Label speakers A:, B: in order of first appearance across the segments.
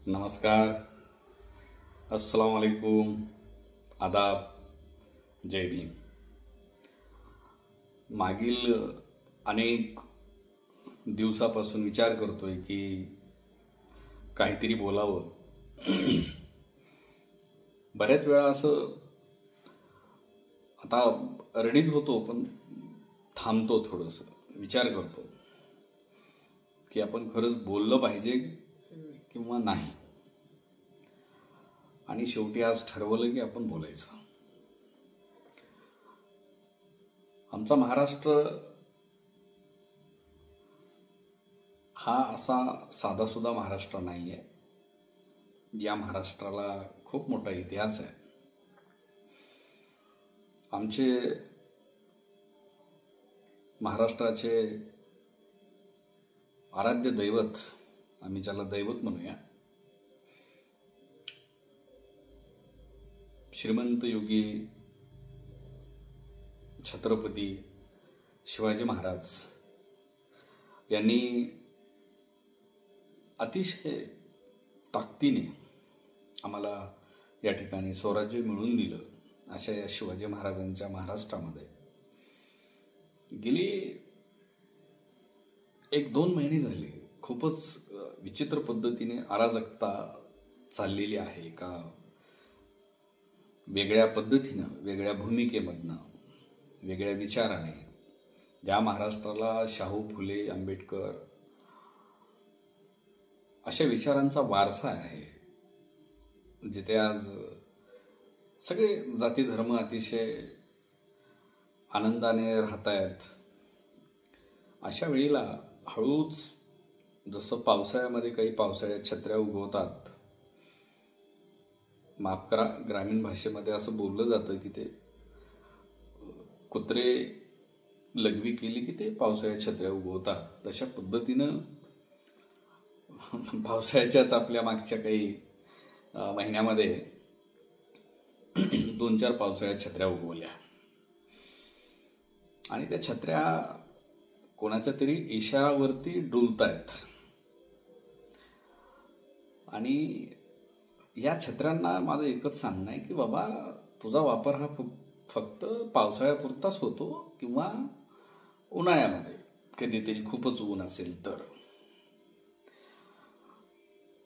A: नमस्कार, अस्सलाम वालेकुम, आदाब, जय भीम। मागील अनेक दिवसापासून विचार करतोय की काहीतरी बोलावं। बऱ्याच वेळा असं आता रेडीच होतो, पण थांबतो, थोडंसं विचार करतो की आपण खरंच बोललं पाहिजे किंवा नाही। आणि शेवटी आज ठरवलं की आपण बोलायचं। आमचा महाराष्ट्र हा असा साधासुधा महाराष्ट्र नाही आहे। या महाराष्ट्राला खूप मोठा इतिहास आहे। आमचे महाराष्ट्राचे आराध्य दैवत, आम्ही ज्याला दैवत म्हणूया, श्रीमंत योगी छत्रपती शिवाजी महाराज यांनी अतिशय ताकदीने आम्हाला या ठिकाणी स्वराज्य मिळवून दिलं। अशा या शिवाजी महाराजांच्या महाराष्ट्रामध्ये गेली 1-2 महिने झाले खूपच विचित्र पद्धतीने अराजकता चाललेली आहे। का वेगळ्या पद्धतीनं, वेगळ्या भूमिकेमधनं, वेगळ्या विचाराने ज्या महाराष्ट्राला शाहू फुले आंबेडकर अशा विचारांचा वारसा आहे, जिथे आज सगळे जाती धर्म अतिशय आनंदाने राहत आहेत, अशा वेळेला हळूच जसं पावसाळ्यामध्ये काही पावसाळ्यात छत्र्या उगवतात, माफ करा ग्रामीण भाषेमध्ये असं बोललं जातं की ते कुत्रे लघवी केली की ते पावसाळ्यात छत्र्या उगवतात, तशा पद्धतीनं पावसाळ्याच्याच आपल्या मागच्या काही महिन्यामध्ये 2-4 पावसाळ्यात छत्र्या उगवल्या आणि त्या छत्र्या कोणाच्या तरी इशारावरती डुलतायत। आणि या छत्र्यांना माझं एकच सांगणं आहे की बाबा, तुझा वापर हा फक्त पावसाळ्यापुरताच होतो किंवा उन्हाळ्यामध्ये कधीतरी खूपच ऊन असेल तर।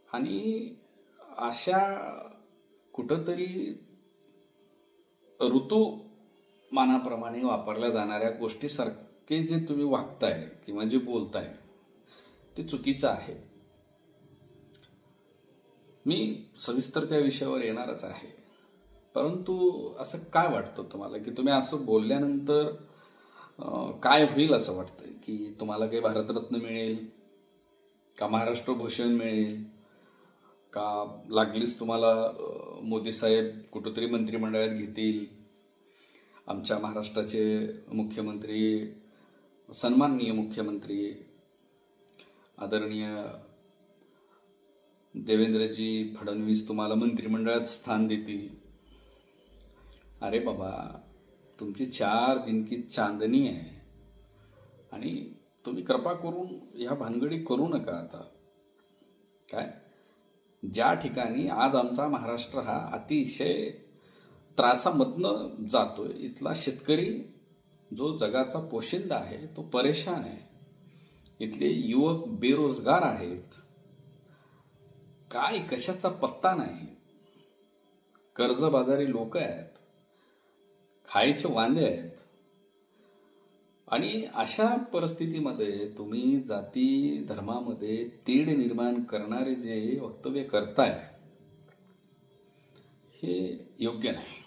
A: आणि अशा कुठंतरी ऋतुमानाप्रमाणे वापरल्या जाणाऱ्या गोष्टीसारखे जे तुम्ही वागताय किंवा जे बोलताय ते चुकीचं आहे। मी सविस्तर त्या विषयावर येणारच आहे, परंतु असं काय वाटतं तुम्हाला की तुम्ही असं बोलल्यानंतर काय होईल असं वाटतंय? की तुम्हाला काही भारतरत्न मिळेल का, महाराष्ट्र भूषण मिळेल का, लागलीच तुम्हाला मोदी साहेब कुठंतरी मंत्रिमंडळात घेतील, आमच्या महाराष्ट्राचे मुख्यमंत्री, सन्माननीय मुख्यमंत्री आदरणीय देवेंद्रजी फडणवीस तुम्हाला मंत्रिमंडळात स्थान देतील। अरे बाबा, तुमची 4 दिन की चांदनी आहे आणि तुम्ही कृपा करून ह्या भानगडी करू नका। आता काय, ज्या ठिकाणी आज आमचा महाराष्ट्र हा अतिशय त्रासामधनं जातोय, इथला शेतकरी जो जगाचा पोशिंदा आहे तो परेशान आहे, इथले युवक बेरोजगार आहेत, काय कशाचा पत्ता नाही, कर्जबाजारी लोक आहेत, खायचे वांदे आहेत। आणि अशा परिस्थितीमध्ये तुम्ही जाती धर्मामध्ये तेढ निर्माण करणारे जे वक्तव्य करताय हे योग्य नाही।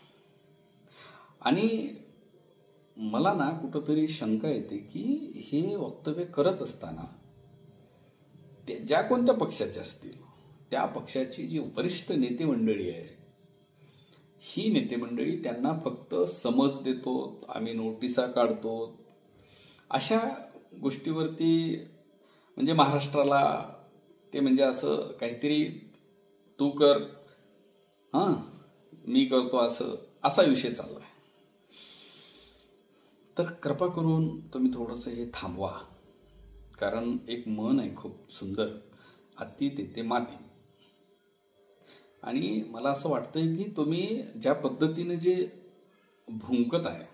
A: आणि मला ना कुठंतरी शंका येते की हे वक्तव्य करत असताना ते ज्या कोणत्या पक्षाचे असतील, त्या पक्षाची जी वरिष्ठ नेते मंडळी आहे, ही नेते मंडळी त्यांना फक्त समज देतो, आम्ही नोटिसा काढतो, अशा गोष्टीवरती म्हणजे महाराष्ट्राला ते म्हणजे असं काहीतरी तू कर, हां मी करतो, असा विषय चालला आहे। तर कृपा करून तुम्ही थोडंसं हे थांबवा, कारण एक म्हण आहे खूप सुंदर, अति तेथे माती। आणि मला असं वाटतंय की तुम्ही ज्या पद्धतीने जे भुंकत आहे,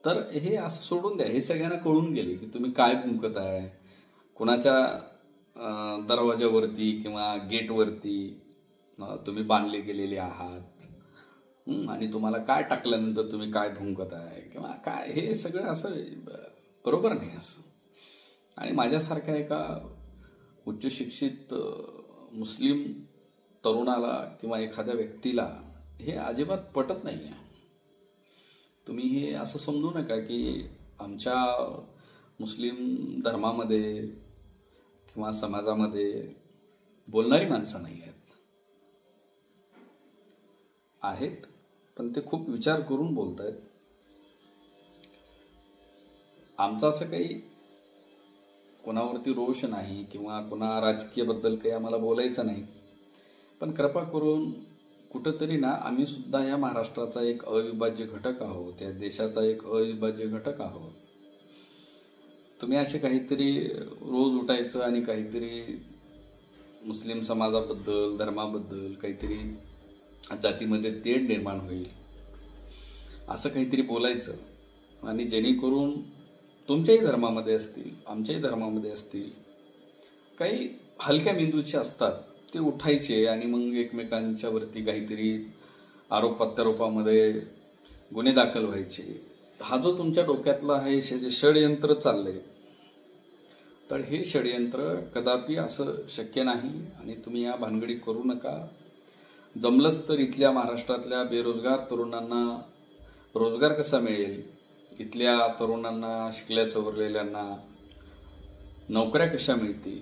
A: तर हे असं सोडून द्या. हे सगळ्यांना कळून गेले की तुम्ही काय भुंकत आहे, कुणाच्या दरवाजावरती किंवा गेटवरती तुम्ही बांधले गेलेले आहात, आणि तुम्हाला काय टाकल्यानंतर तुम्ही काय भुंकत आहे किंवा काय, हे सगळं असं बरोबर नाही असं. आणि माझ्यासारख्या एका उच्च शिक्षित मुस्लिम तरुणाला किंवा एखाद्या व्यक्तीला हे अजिबात पटत नाही आहे. तुम्ही हे असं समजू नका की आमच्या मुस्लिम धर्मामध्ये किंवा समाजामध्ये बोलणारी माणसं नाही आहेत, पण ते खूप विचार करून बोलत आहेत. आमचं असं काही कोणावरती रोष नाही किंवा कोणा राजकीयबद्दल काही आम्हाला बोलायचं नाही, पण कृपा करून कुठंतरी ना, आम्ही सुद्धा या महाराष्ट्राचा एक अविभाज्य घटक आहोत, या देशाचा एक अविभाज्य घटक आहोत. तुम्ही असे काहीतरी रोज उठायचं आणि काहीतरी मुस्लिम समाजाबद्दल, धर्माबद्दल काहीतरी जातीमध्ये तेढ निर्माण होईल असं काहीतरी बोलायचं, आणि जेणेकरून तुमच्याही धर्मामध्ये असतील, आमच्याही धर्मामध्ये असतील, काही हलक्या मेंदूचे असतात ते उठायचे आणि मग एकमेकांच्यावरती काहीतरी आरोप प्रत्यारोपामध्ये गुन्हे दाखल व्हायचे. हा जो तुमच्या डोक्यातला आहे जे षडयंत्र चाललंय, तर हे षडयंत्र कदापि असं शक्य नाही आणि तुम्ही या भानगडी करू नका. जमलंच तर इथल्या महाराष्ट्रातल्या बेरोजगार तरुणांना रोजगार कसा मिळेल, इथल्या तरुणांना, शिकल्या सवरलेल्यांना नोकऱ्या कशा मिळतील,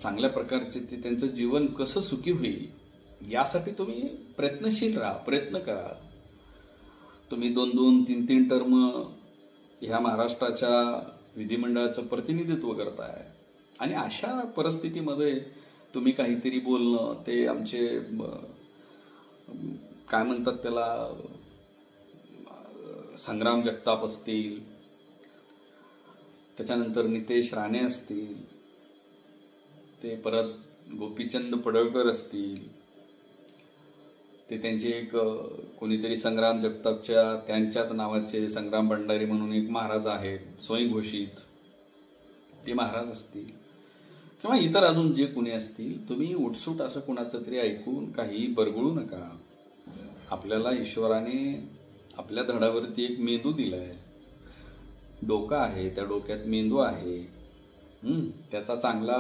A: चांगल्या प्रकारचे ते त्यांचं जीवन कसं सुखी होईल, यासाठी तुम्ही प्रयत्नशील राहा, प्रयत्न करा. तुम्ही 2-2, 3-3 टर्म ह्या महाराष्ट्राच्या विधिमंडळाचं प्रतिनिधित्व करताय आणि अशा परिस्थितीमध्ये तुम्ही काहीतरी बोलणं, ते आमचे काय म्हणतात त्याला, संग्राम जगताप असतील, त्याच्यानंतर नितेश राणे असतील, ते परत गोपीचंद पडळकर असतील, ते त्यांचे एक कोणीतरी संग्राम जगतापच्या त्यांच्याच नावाचे संग्राम भंडारी म्हणून एक महाराज आहेत स्वयंघोषित, ते महाराज असतील किंवा इतर अजून जे कोणी असतील, तुम्ही उठसूट असं कोणाचं तरी ऐकून काही बरगळू नका. आपल्याला ईश्वराने आपल्या धडावरती एक मेंदू दिलाय, डोकं आहे, त्या डोक्यात मेंदू आहे. त्याचा चांगला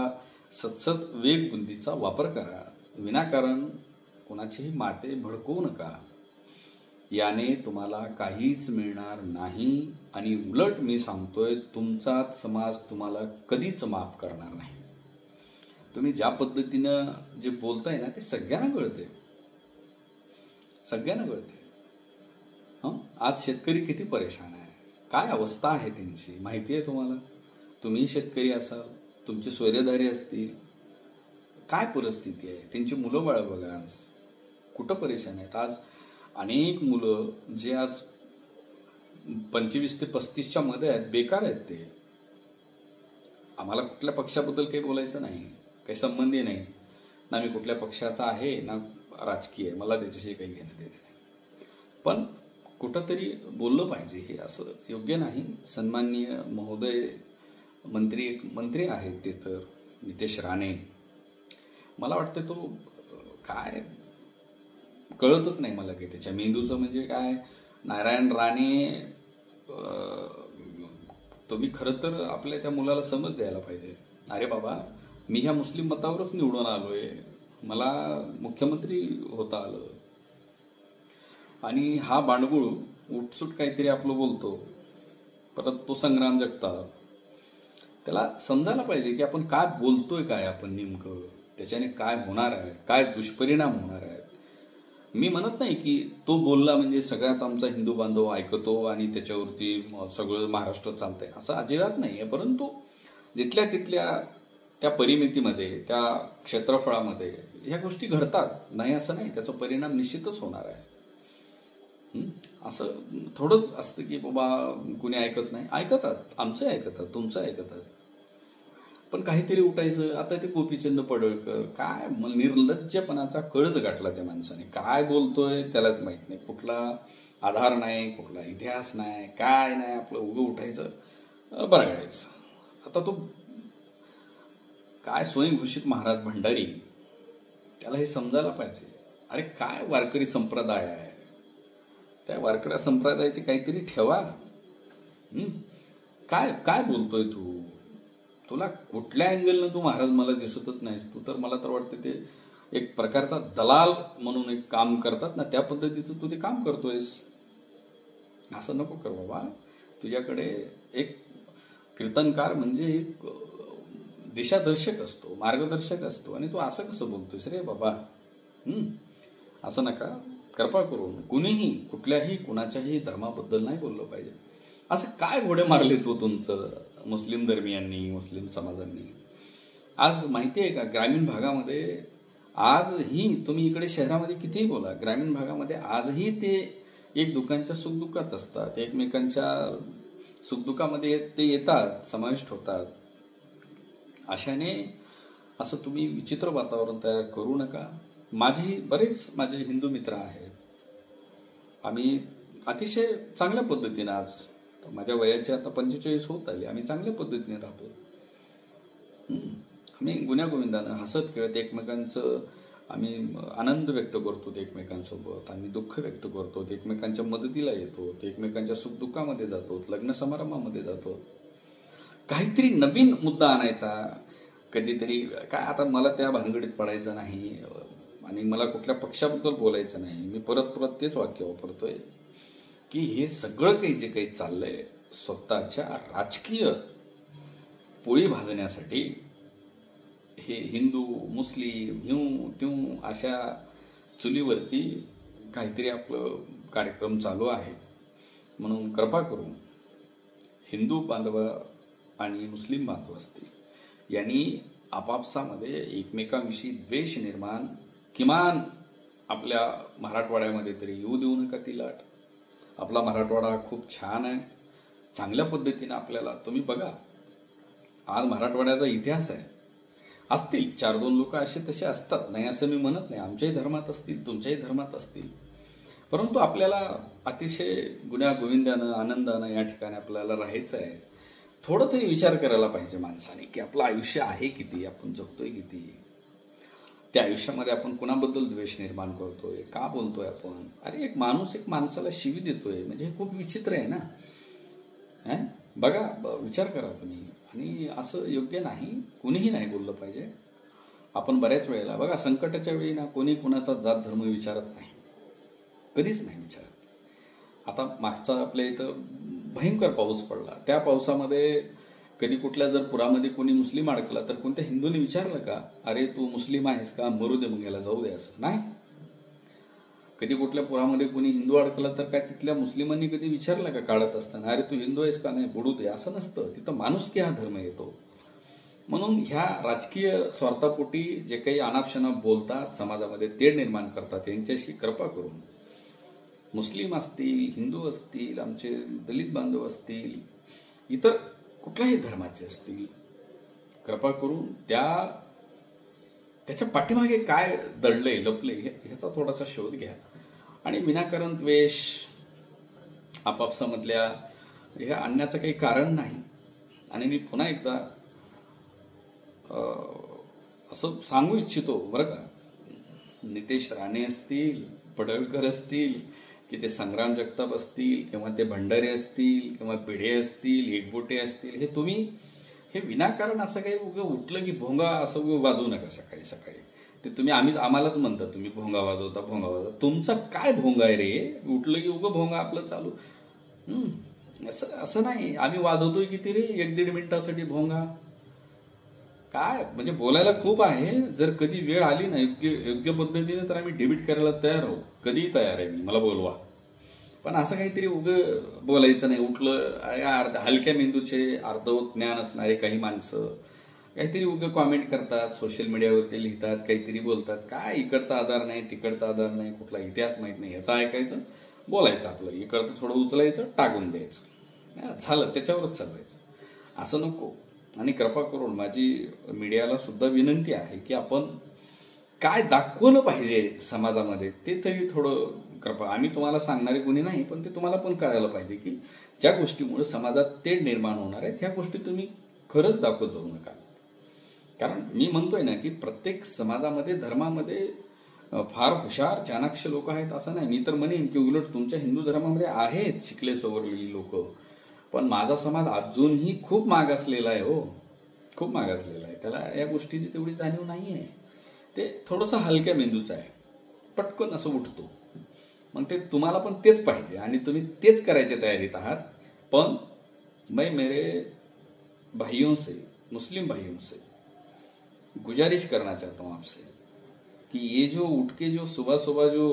A: सतसत वेग बुद्धीचा वापर करा. विनाकारण कोणाचेही माते भडकवू नका. याने तुम्हाला काहीच मिळणार नाही आणि उलट मी सांगतोय, तुमचाच समाज तुम्हाला कधीच माफ करणार नाही. तुम्ही ज्या पद्धतीनं जे बोलताय ना, ते सगळ्यांना कळते, सगळ्यांना कळते. आज शेतकरी किती परेशान आहे, काय अवस्था आहे त्यांची माहिती आहे तुम्हाला. तुम्ही शेतकरी असाल, तुमचे स्वैर्यधारी असतील, काय परिस्थिती आहे त्यांची. मुलं बाळ बघा आज कुठं परेशान आहेत. आज अनेक मुलं जे आज 25 ते 35च्या मध्ये आहेत, बेकार आहेत ते. आम्हाला कुठल्या पक्षाबद्दल काही बोलायचं नाही, काही संबंधी नाही ना, मी कुठल्या पक्षाचा आहे ना राजकीय आहे, मला त्याच्याशी काही घेणं देणं नाही. पण कुठंतरी बोललं पाहिजे, हे असं योग्य नाही. सन्माननीय महोदय मंत्री आहेत ते तर नितेश राणे, मला वाटतं तो काय कळतच नाही मला काही त्याच्या मेंदूचं म्हणजे काय. नारायण राणे, तुम्ही खरं तर आपल्या त्या मुलाला समज द्यायला पाहिजे. अरे बाबा, मी ह्या मुस्लिम मतावरच निवडून आलोय, मला मुख्यमंत्री होता आलं, आणि हा बांडगुळ उठसूट काहीतरी आपलं बोलतो. परत तो संग्राम जगताप, त्याला समजायला पाहिजे की आपण काय बोलतोय, काय आपण नेमकं, त्याच्याने काय होणार आहे, काय दुष्परिणाम होणार आहेत. मी म्हणत नाही की तो बोलला म्हणजे सगळ्याच आमचा हिंदू बांधव ऐकतो आणि त्याच्यावरती सगळं महाराष्ट्र चालतंय, असं अजिबात नाही आहे. परंतु जिथल्या तिथल्या त्या परिमितीमध्ये, त्या क्षेत्रफळामध्ये ह्या गोष्टी घडतात, नाही असं नाही, त्याचा परिणाम निश्चितच होणार आहे. असं थोडंच असतं की बाबा कुणी ऐकत नाही, ऐकतात, आमचं ऐकतात, तुमचं ऐकतात. पण काहीतरी उठायचं. आता ते गोपीचंद पडळकर काय निर्लज्जपणाचा कळच गाठला त्या माणसाने. काय बोलतोय त्यालाच माहित नाही, कुठला आधार नाही, कुठला इतिहास नाही, काय नाही, आपलं उगं उठायचं बरगायचं. आता तो काय स्वयंघोषित महाराज भंडारी, त्याला हे समजायला पाहिजे. अरे काय वारकरी संप्रदाय आहे, त्या वारकरी संप्रदायाची काहीतरी ठेवा. काय काय बोलतोय तू? तुला कुठल्या अँगलनं तू महाराज मला दिसतच नाहीस. तू तर मला तर वाटतं ते एक प्रकारचा दलाल म्हणून एक काम करतात ना, त्या पद्धतीचं तू ते काम करतोयस. असं नको कर बाबा. तुझ्याकडे एक कीर्तनकार म्हणजे एक दिशादर्शक असतो, मार्गदर्शक असतो, आणि तू असं कसं बोलतोयस रे बाबा? असं नका. कृपा करून कुणीही कुठल्याही कुणाच्याही धर्माबद्दल नाही बोललं पाहिजे. असं काय घोडे मारले तू तुमचं मुस्लिम धर्मियांनी, मुस्लिम समाजांनी? आज माहिती आहे का, ग्रामीण भागामध्ये आजही, तुम्ही इकडे शहरामध्ये कितीही बोला, ग्रामीण भागामध्ये आजही ते एक दुकानच्या सुखदुःखात असतात, एकमेकांच्या सुखदुःखामध्ये ते येतात, समाविष्ट होतात. अशाने असं तुम्ही विचित्र वातावरण तयार करू नका. बरेच माझे हिंदू मित्र आहेत. आम्ही अतिशय चांगल्या पद्धतीने, आज माझ्या वयाचे आता 45 होत आले, आम्ही चांगल्या पद्धतीने राहतो. आम्ही गुण्यागोविंदानं हसत खेळत एकमेकांचं आम्ही आनंद व्यक्त करतो, एकमेकांसोबत आम्ही दुःख व्यक्त करतो, एकमेकांच्या मदतीला येतो, एकमेकांच्या सुखदुःखामध्ये जातो, लग्न समारंभामध्ये जातो. काहीतरी नवीन मुद्दा आणायचा कधीतरी. काय आता मला त्या भानगडीत पडायचं नाही आणि मला कुठल्या पक्षाबद्दल बोलायचं नाही. मी परत तेच वाक्य वापरतोय की हे सगळं काही जे काही चाललंय, स्वतःच्या राजकीय पोळी भाजण्यासाठी हे हिंदू, मुस्लिम, त्यूं अशा चुलीवरती काहीतरी आपलं कार्यक्रम चालू आहे. म्हणून कृपा करून हिंदू बांधव आणि मुस्लिम बांधव असतील यांनी आपापसामध्ये एकमेकांविषयी द्वेष निर्माण किमान आपल्या मराठवाड्यामध्ये तरी येऊ देऊ नका ती लाट. आपला मराठवाडा खूप छान आहे, चांगल्या पद्धतीनं आपल्याला, तुम्ही बघा आज मराठवाड्याचा इतिहास आहे. असतील 4-2 लोक असे तसे असतात, नाही असं मी म्हणत नाही. आमच्याही धर्मात असतील, तुमच्याही धर्मात असतील. परंतु आपल्याला अतिशय गुण्यागोविंदानं आनंदानं या ठिकाणी आपल्याला राहायचं आहे. थोडं तरी विचार करायला पाहिजे माणसाने की आपलं आयुष्य आहे किती, आपण जगतोय किती, त्या आयुष्यामध्ये आपण कुणाबद्दल द्वेष निर्माण करतोय, का बोलतोय आपण. अरे एक माणूस एक माणसाला शिवी देतोय म्हणजे हे खूप विचित्र आहे ना. बघा, विचार करा तुम्ही. आणि असं योग्य नाही, कुणीही नाही बोललं पाहिजे. आपण बऱ्याच वेळेला बघा, संकटाच्या वेळी ना कोणी कुणाचा जात धर्म विचारत नाही, कधीच नाही विचारत. आता मागचा आपल्या इथं भयंकर पाऊस पडला, त्या पावसामध्ये कधी कुठल्या जर पुरामध्ये कोणी मुस्लिम अडकला तर कोणत्या हिंदूने विचारलं का, अरे तू मुस्लिम आहेस का, मरू दे मग याला जाऊ दे, असं नाही. कधी कुठल्या पुरामध्ये कोणी हिंदू अडकला तर काय तिथल्या मुस्लिमांनी कधी विचारलं का काढत असताना, अरे तू हिंदू आहेस का, नाही बुडू दे, असं नसतं. तिथं माणुसकी हा धर्म येतो. म्हणून ह्या राजकीय स्वार्थापोटी जे काही अनापशनाप बोलतात, समाजामध्ये तेढ निर्माण करतात, यांच्याशी कृपा करून मुस्लिम असतील, हिंदू असतील, आमचे दलित बांधव असतील, इतर कुठल्याही धर्माचे असतील, कृपा करून त्याच्या पाठीमागे काय दडलंय, लपलंय, ह्याचा थोडासा शोध घ्या. आणि विनाकारण द्वेष आपापसामधल्या हे आणण्याचं काही कारण नाही. आणि मी पुन्हा एकदा असं सांगू इच्छितो बरं का, नितेश राणे असतील, पडळकर असतील, की ते संग्राम जगताप असतील, किंवा ते भंडारे असतील, किंवा भिडे असतील, एकबोटे असतील, हे तुम्ही हे विनाकारण असं काही उगं उठलं की भोंगा असं उगं वाजवू नका सकाळी सकाळी. ते तुम्ही आम्हालाच म्हणता तुम्ही भोंगा वाजवता. तुमचा काय भोंगा आहे रे? उठलं की उगं भोंगा आपलं चालू. असं नाही. आम्ही वाजवतोय किती रे, 1-1.5 मिनिटासाठी भोंगा. काय म्हणजे बोलायला खूप आहे. जर कधी वेळ आली ना योग्य पद्धतीने तर आम्ही डिबेट करायला तयार आहोत. कधीही तयार आहे मी, मला बोलवा. पण असं काहीतरी उगं बोलायचं नाही. उठलं हलक्या मेंदूचे अर्धवट ज्ञान असणारे काही माणसं काहीतरी उगं कॉमेंट करतात, सोशल मीडियावरती लिहितात, काहीतरी बोलतात. काय इकडचा आधार नाही, तिकडचा आधार नाही, कुठला इतिहास माहीत नाही, ह्याचं ऐकायचं, बोलायचं आपलं. इकडचं थोडं उचलायचं, टाकून द्यायचं, झालं, त्याच्यावरच चालवायचं. असं नको. आणि कृपा करून माझी मीडियाला सुद्धा विनंती आहे की आपण काय दाखवलं पाहिजे समाजामध्ये ते तरी थोडं कृपा, आम्ही तुम्हाला सांगणारे कोणी नाही, पण ते तुम्हाला पण कळायला पाहिजे की ज्या गोष्टीमुळे समाजात तेढ निर्माण होणार आहे त्या गोष्टी तुम्ही खरंच दाखवत जाऊ नका. कारण मी म्हणतोय ना की प्रत्येक समाजामध्ये धर्मामध्ये फार हुशार चाणाक्ष लोक आहेत असं नाही. मी तर म्हणेन की उलट तुमच्या हिंदू धर्मामध्ये आहेत शिकले सवरलेली लोक, पण माझा समाज अजूनही खूप मागासलेला आहे. हो, खूप मागासलेला आहे. त्याला या गोष्टीची तेवढी जाणीव नाही आहे. ते थोडंसं हलक्या मेंदूचं आहे, पटकन असं उठतो. मग ते तुम्हाला पण तेच पाहिजे आणि तुम्ही तेच करायच्या तयारीत आहात. पण मैं मेरे भाइयों से, मुस्लिम भाइयों से गुजारिश करना चाहता हूँ आपसे कि ये जो उठ के जो सुबह सुबह जो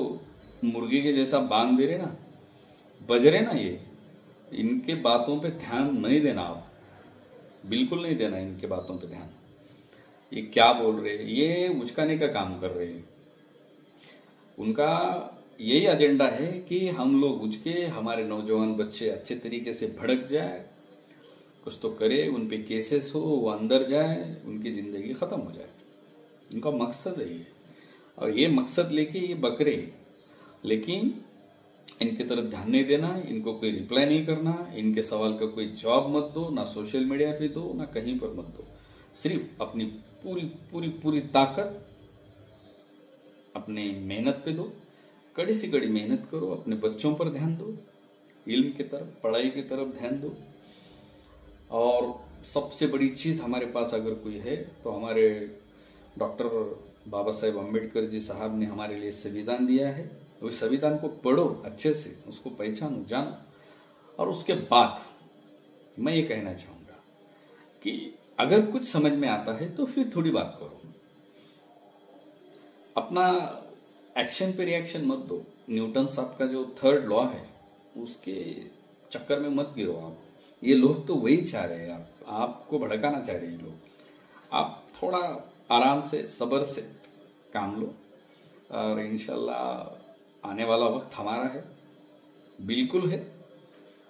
A: मुर्गे के जैसा बांग दे रहे ना, बज रहे ना, ये इनके बातों पे ध्यान नहीं देना. आप बिल्कुल नहीं देना इनके बातों पे ध्यान. ये क्या बोल रहे हैं, ये उचकाने का काम कर रहे हैं. उनका यही एजेंडा है कि हम लोग उचके, हमारे नौजवान बच्चे अच्छे तरीके से भड़क जाए, कुछ तो करे, उन पे केसेस हो, वो अंदर जाए, उनकी ज़िंदगी ख़त्म हो जाए. उनका मकसद है ये, और ये मकसद लेके ये बकरे. लेकिन इनके तरफ ध्यान नहीं देना, इनको कोई रिप्लाई नहीं करना, इनके सवाल का कोई जवाब मत दो, ना सोशल मीडिया पे दो, ना कहीं पर मत दो. सिर्फ अपनी पूरी पूरी पूरी ताकत अपने मेहनत पे दो, कड़ी से कड़ी मेहनत करो, अपने बच्चों पर ध्यान दो, इल्म की तरफ, पढ़ाई की तरफ ध्यान दो. और सबसे बड़ी चीज़ हमारे पास अगर कोई है तो हमारे डॉक्टर बाबा साहेब अम्बेडकर जी साहब ने हमारे लिए संविधान दिया है. उस संविधान को पढ़ो अच्छे से, उसको पहचानो, जानो, और उसके बाद मैं ये कहना चाहूँगा कि अगर कुछ समझ में आता है तो फिर थोड़ी बात करो. अपना एक्शन पे रिएक्शन मत दो. न्यूटन साहब का जो 3rd लॉ है उसके चक्कर में मत गिरो आप. ये लोग तो वही चाह रहे हैं, आपको भड़काना चाह रहे हैं लोग. आप थोड़ा आराम से, सब्र से काम लो, और इंशाल्लाह आने वाला वक्त हमारा है, बिल्कुल है.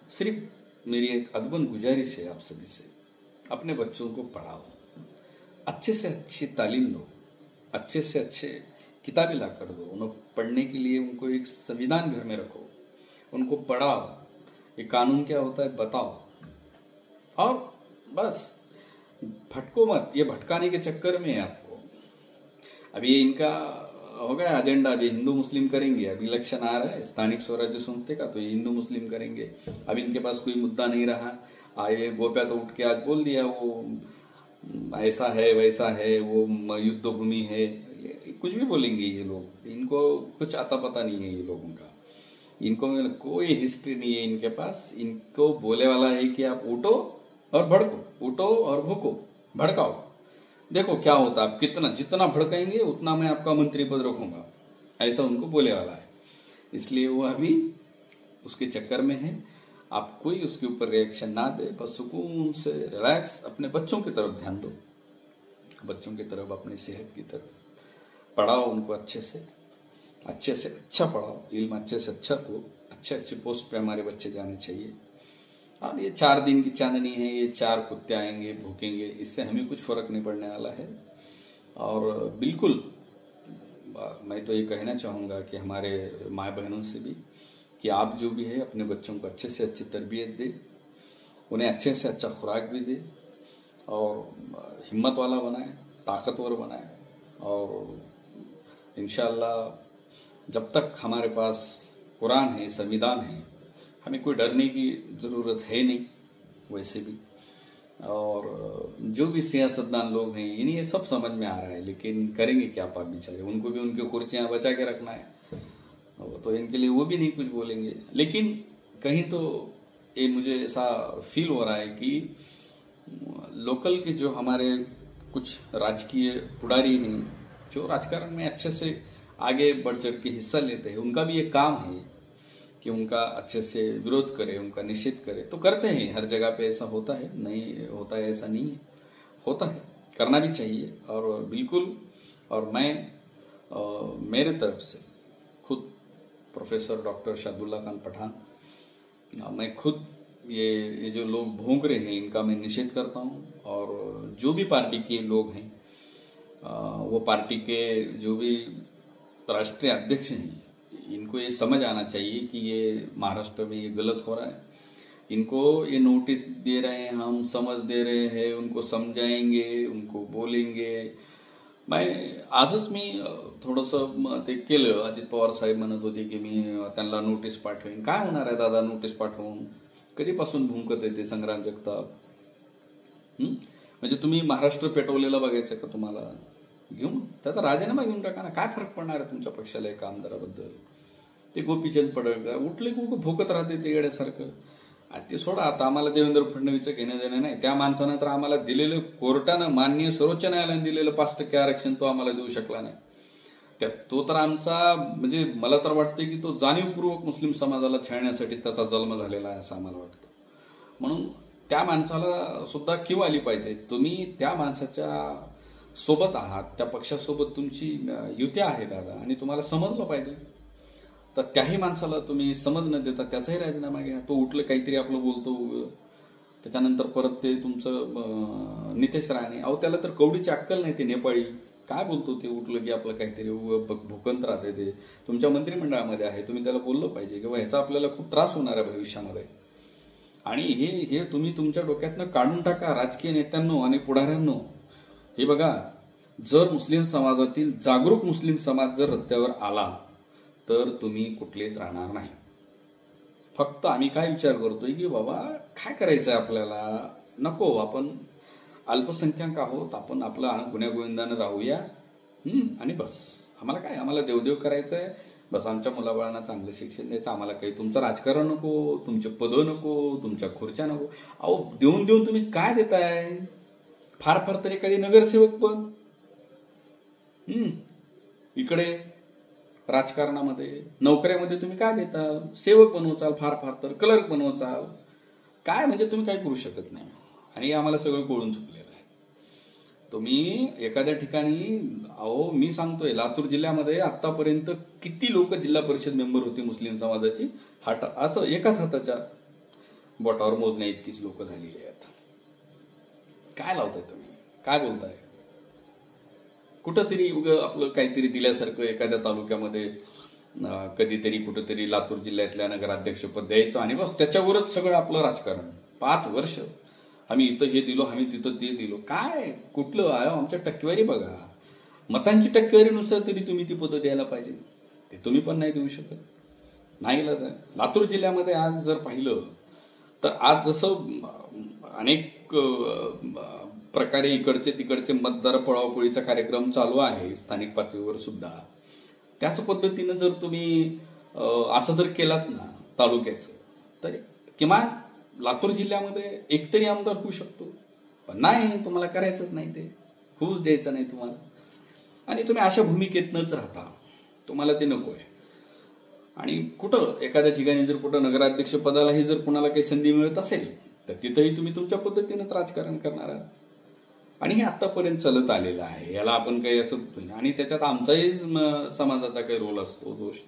A: सिर्फ मेरी एक अदबन गुजारिश है आप सभी से, अपने बच्चों को पढ़ाओ, अच्छे से अच्छी तालीम दो, अच्छे से अच्छे किताबें ला कर दो. उन्हें पढ़ने के लिए उनको एक संविधान घर में रखो, उनको पढ़ाओ, ये कानून क्या होता है बताओ, और बस भटको मत. ये भटकाने के चक्कर में है आपको. अभी ये इनका हो गया एजेंडा, अभी हिंदू मुस्लिम करेंगे. अभी इलेक्शन आ रहा है स्थानिक स्वराज्य संस्था का, तो ये हिंदू मुस्लिम करेंगे. अब इनके पास कोई मुद्दा नहीं रहा. आए गोप्या तो उठ के आज बोल दिया वो ऐसा है वैसा है, वो युद्ध भूमि है, कुछ भी बोलेंगे ये लोग. इनको कुछ आता पता नहीं है ये लोगों का. इनको कोई हिस्ट्री नहीं है इनके पास. इनको बोले वाला है कि आप उठो और भड़को, उठो और भूको, भड़काओ, देखो क्या होता है. आप कितना जितना भड़काएंगे उतना मैं आपका मंत्री पद रखूंगा, ऐसा उनको बोले वाला है. इसलिए वो अभी उसके चक्कर में है. आप कोई उसके ऊपर रिएक्शन ना दे, बस सुकून से रिलैक्स अपने बच्चों की तरफ ध्यान दो, बच्चों की तरफ, अपनी सेहत की तरफ. पढ़ाओ उनको अच्छे से अच्छा पढ़ाओ, इल्म अच्छे से अच्छा दो. अच्छे पोस्ट पे हमारे बच्चे जाने चाहिए. और ये 4 दिन की चांदनी है, ये 4 कुत्ते आएंगे भूखेंगे, इससे हमें कुछ फर्क नहीं पड़ने वाला है. और बिल्कुल मैं तो ये कहना चाहूँगा कि हमारे माँ बहनों से भी कि आप जो भी है अपने बच्चों को अच्छे से अच्छी तरबियत दे, उन्हें अच्छे से अच्छा खुराक भी दे, और हिम्मत वाला बनाए, ताकतवर बनाए. और इंशाअल्लाह जब तक हमारे पास कुरान है, संविधान है, हमें कोई डरने की ज़रूरत है नहीं वैसे भी. और जो भी सियासतदान लोग हैं इन्हें ये सब समझ में आ रहा है, लेकिन करेंगे क्या पाप बेचारे. उनको भी उनकी कुर्सियाँ बचा के रखना है, तो इनके लिए वो भी नहीं कुछ बोलेंगे. लेकिन कहीं तो ये मुझे ऐसा फील हो रहा है कि लोकल के जो हमारे कुछ राजकीय पुडारी हैं जो राजकारण में अच्छे से आगे बढ़ चढ़ के हिस्सा लेते हैं, उनका भी एक काम है कि उनका अच्छे से विरोध करे, उनका निषेध करे. तो करते हैं, हर जगह पे ऐसा होता है, नहीं होता है ऐसा नहीं है, होता है, करना भी चाहिए. और बिल्कुल, और मैं मेरे तरफ से खुद प्रोफेसर डॉक्टर शादुल्ला खान पठान, मैं खुद ये जो लोग भोंग रहे हैं इनका मैं निषेध करता हूँ। और जो भी पार्टी के लोग हैं, वो पार्टी के जो भी राष्ट्रीय अध्यक्ष हैं, इनको ये समझ आना चाहिए कि ये महाराष्ट्र में ये गलत हो रहा है। इनको ये नोटिस दे रहे हैं, हम समझ दे रहे हैं, उनको समजाएंगे, उनको बोलेंगे। मैं आजच मी थोडंसं ते केलं। अजित पवार साहेब म्हणत होते की मी त्यांना नोटीस पाठवेन। काय होणार आहे दादा नोटीस पाठवून? कधीपासून भुंकत आहे ते संग्राम जगताप? म्हणजे तुम्ही महाराष्ट्र पेटवलेलं बघायचं का तुम्हाला? घेऊन त्याचा राजीनामा घेऊन टाका ना, काय फरक पडणार आहे तुमच्या पक्षाला एका आमदाराबद्दल? ते गोपीचंद पडळकर उठले की भोकत राहते ते येड्यासारखं. ते सोडा, आता आम्हाला देवेंद्र फडणवीसचं घेणं देणं नाही. त्या माणसानं तर आम्हाला दिलेलं, कोर्टानं माननीय सर्वोच्च न्यायालयाने दिलेलं 5% आरक्षण तो आम्हाला देऊ शकला नाही. त्यात तो तर आमचा, म्हणजे मला तर वाटतं की तो जाणीवपूर्वक मुस्लिम समाजाला छळण्यासाठीच त्याचा जन्म झालेला आहे असं आम्हाला वाटतं. म्हणून त्या माणसाला सुद्धा कीव आली पाहिजे. तुम्ही त्या माणसाच्या सोबत आहात, त्या पक्षासोबत तुमची युती आहे दादा, आणि तुम्हाला समजलं पाहिजे. तर त्याही माणसाला तुम्ही समज न देता त्याचाही राजीनामा घ्या. तो उठलं काहीतरी आपलं बोलतो, त्याच्यानंतर परत ते तुमचं नितेश राणे, अहो त्याला तर कवडीची अक्कल नाही. ते नेपाळी काय बोलतो, ते उठलं की आपलं काहीतरी भूकंत राहते. ते तुमच्या मंत्रिमंडळामध्ये आहे, तुम्ही त्याला बोललं पाहिजे की ह्याचा आपल्याला खूप त्रास होणार आहे भविष्यामध्ये. आणि हे तुम्ही तुमच्या डोक्यातनं काढून टाका राजकीय नेत्यांनो आणि पुढाऱ्यांनो. हे बघा, जर मुस्लिम समाजातील जागरूक मुस्लिम समाज जर रस्त्यावर आला तर तुम्ही कुठलेच राहणार नाही. फक्त आम्ही काय विचार करतोय की बाबा काय करायचं आहे आपल्याला, नको, आपण अल्पसंख्याक आहोत, आपण आपलं गुण्यागोविंदानं राहूया, आणि बस. आम्हाला काय, आम्हाला देवदेव करायचं आहे बस. आमच्या मुलाबाळांना चांगलं शिक्षण द्यायचं. आम्हाला काही तुमचं राजकारण नको, तुमचे पदं नको, तुमच्या खुर्च्या नको. अहो देऊन देऊन तुम्ही काय देताय? फार फार तरी एखादी नगरसेवक पण, इकडे राजकारणामध्ये नोकऱ्यामध्ये तुम्ही काय देताल? सेवक बनवचाल, फार फार तर क्लर्क बनवचाल. काय म्हणजे तुम्ही काय करू शकत नाही. आणि आम्हाला सगळं कळून चुकलेलं आहे. तुम्ही एखाद्या ठिकाणी, अहो मी सांगतोय, लातूर जिल्ह्यामध्ये आतापर्यंत किती लोक जिल्हा परिषद मेंबर होते मुस्लिम समाजाची, असं एकाच हाताच्या बोटावर मोजण्या इतकीच लोक झालेली आहेत. काय लावताय तुम्ही? काय बोलताय? कुठंतरी आपलं काहीतरी दिल्यासारखं एखाद्या तालुक्यामध्ये कधीतरी कुठंतरी लातूर जिल्ह्यातल्या नगराध्यक्षपद द्यायचं आणि बस त्याच्यावरच सगळं आपलं राजकारण. 5 वर्ष आम्ही इथं हे दिलो, आम्ही तिथं ते दिलो. काय कुठलं आहे? आमच्या टक्केवारी बघा, मतांची टक्केवारीनुसार तरी तुम्ही ती पदं द्यायला पाहिजे. ते तुम्ही पण नाही देऊ शकत. नाहीलाच आहे. लातूर जिल्ह्यामध्ये आज जर पाहिलं तर आज जसं अनेक प्रकारे इकडचे तिकडचे मतदार पळापळीचा कार्यक्रम चालू आहे स्थानिक पातळीवर सुद्धा, त्याच पद्धतीनं जर तुम्ही असं जर केलात ना तालुक्याचं, तर किमान लातूर जिल्ह्यामध्ये एकतरी आमदार होऊ शकतो. पण नाही, तुम्हाला करायचंच नाही, ते होऊच द्यायचं नाही तुम्हाला. आणि तुम्ही अशा भूमिकेतनंच राहता, तुम्हाला ते नको आहे. आणि कुठं एखाद्या ठिकाणी जर कुठं नगराध्यक्ष पदालाही जर कुणाला काही संधी मिळत असेल तर तिथंही तुम्ही तुमच्या पद्धतीनंच राजकारण करणार आहात. आणि हे आतापर्यंत चालत आलेलं आहे, याला आपण काही असं. आणि त्याच्यात आमचाही समाजाचा काही रोल असतो, दोष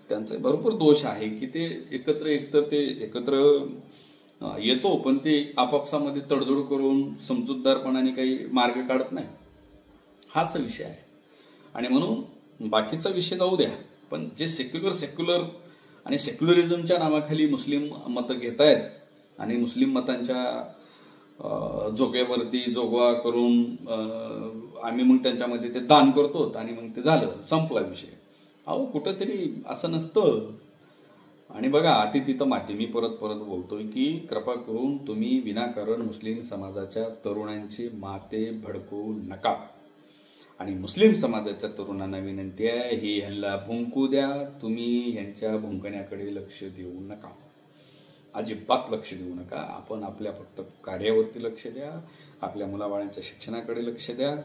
A: त्यांचा भरपूर दोष आहे की ते एकत्र येतो, पण ते आपापसामध्ये तडजोड करून समजूतदारपणाने काही मार्ग काढत नाही. हाच विषय आहे. आणि म्हणून बाकीचा विषय जाऊ द्या, पण जे सेक्युलर आणि सेक्युलरिझमच्या नावाखाली मुस्लिम मतं घेत आहेत आणि मुस्लिम मतांच्या जोगवा करून आम्ही मग त्यांच्यामध्ये ते दान करतो आणि मग ते झालं, संपला विषय. अहो कुठंतरी असं नसतं. आणि बघा, अति तिथं माती. मी परत बोलतोय की कृपा करून तुम्ही विनाकारण मुस्लिम समाजाच्या तरुणांची माते भडकवू नका. आणि मुस्लिम समाजाच्या तरुणांना विनंती आहे, ही ह्यांना भुंकू द्या. तुम्ही ह्यांच्या भुंकण्याकडे लक्ष देऊ नका, अजिबात लक्ष देऊ नका. आपण आपल्या फक्त कार्यावरती लक्ष द्या, आपल्या मुलाबाळांच्या शिक्षणाकडे लक्ष द्या.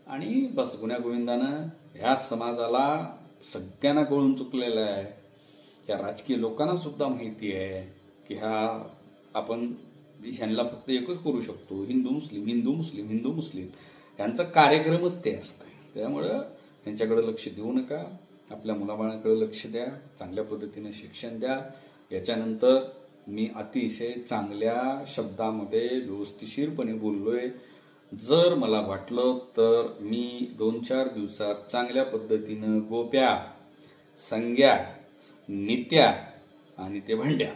A: आणि बस, गुण्यागोविंदानं ह्या समाजाला सगळ्यांना कळून चुकलेलं आहे. या राजकीय लोकांना सुद्धा माहिती आहे की आपण ह्यांना फक्त एकच करू शकतो, हिंदू मुस्लिम. यांचा कार्यक्रमच ते असतं. त्यामुळं यांच्याकडे लक्ष देऊ नका, आपल्या मुलाबाळांकडे लक्ष द्या, चांगल्या पद्धतीने शिक्षण द्या. याच्यानंतर मी अतिशय चांगल्या शब्दामध्ये व्यवस्थिशीरपणे बोललोय. जर मला वाटलं तर मी 2-4 दिवसात चांगल्या पद्धतीनं गोप्या, संग्या, नित्या आणि ते भंड्या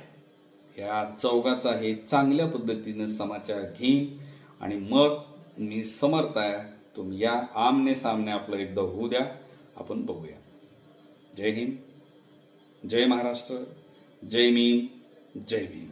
A: ह्या चौघाचा हे चांगल्या पद्धतीनं समाचार घेईन आणि मग मी समर्थ आहे. तुम्ही या आमने सामने आपलं एकदा होऊ द्या, आपण बघूया. जय हिंद, जय महाराष्ट्र, जय भीम, जय भीम.